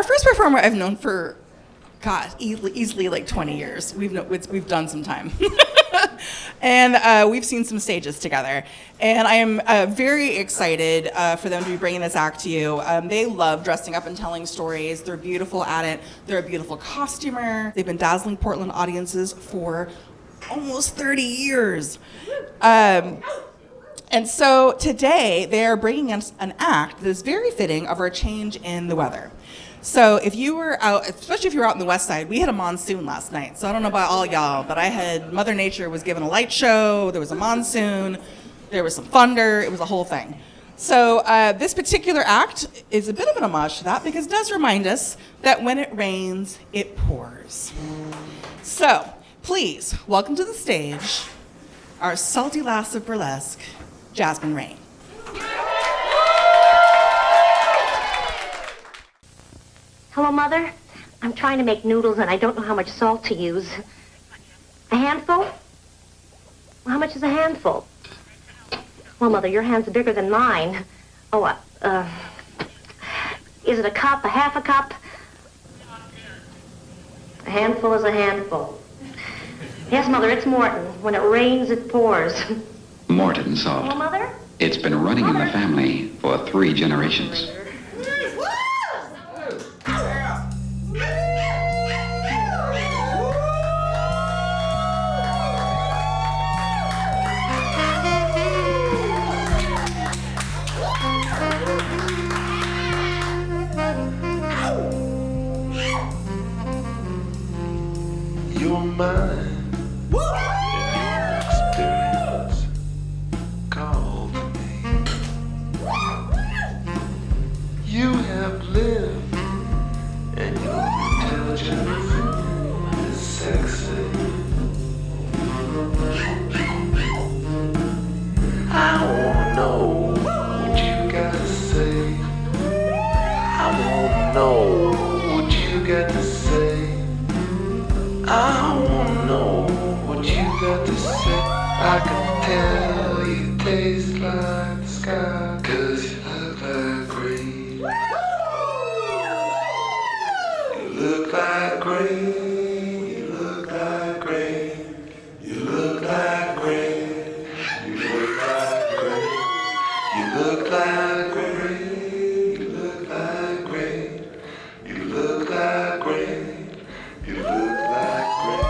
first performer I've known for, God, easily like 20 years. We've done some time. And we've seen some stages together. And I am very excited for them to be bringing this act to you. They love dressing up and telling stories. They're beautiful at it. They're a beautiful costumer. They've been dazzling Portland audiences for almost 30 years. And so today they are bringing us an act that is very fitting of our change in the weather. So if you were out, especially if you were out in the west side, we had a monsoon last night. So I don't know about all y'all, but I had Mother Nature was giving a light show. There was a monsoon. There was some thunder. It was a whole thing. So this particular act is a bit of an homage to that because it does remind us that when it rains, it pours. So please welcome to the stage our salty lass of burlesque, Jasmine Rain. Hello, Mother. I'm trying to make noodles and I don't know how much salt to use. A handful? Well, how much is a handful? Well, Mother, your hands are bigger than mine. Oh, is it a cup, a half a cup? A handful is a handful. Yes, Mother, it's Morton. When it rains, it pours. Morton salt. Hello, Mother? It's been running in the family for 3 generations. You're mine. Your experience called me. You have lived, and your intelligence is sexy. I wanna know what you gotta say. I wanna know what you got to say. I wanna know what you got to say. I can tell you taste like the sky, 'cause you look like green. You look like green. You look like green. You look like green. You look like green. You look like green. You look like green. You look like green. You look like green.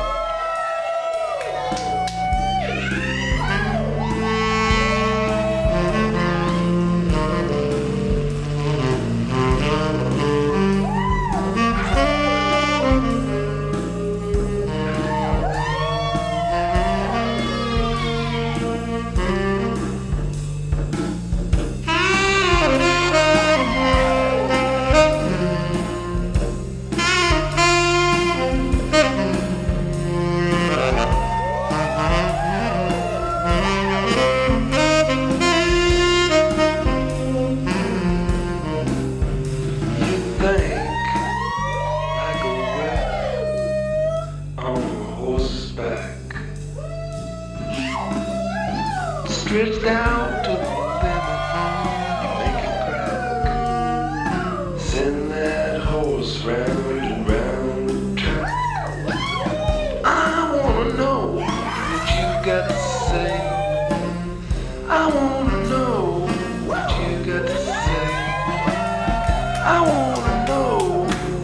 Stretch down to the limit, you make it crack. Send that horse round and round the track. I wanna know what you got to say. I wanna know what you got to say. I wanna know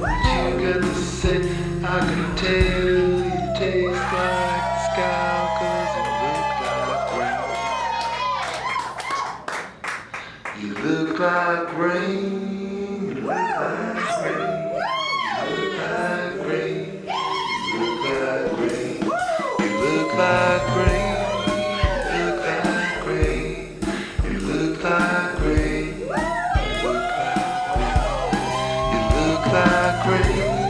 what you got to say. I can tell you taste like the sky, 'cause you look like rain. You look like rain, you look like rain, you look like rain, you look like rain, you look like rain, you look like rain, you look like rain, you look like rain, you look like rain.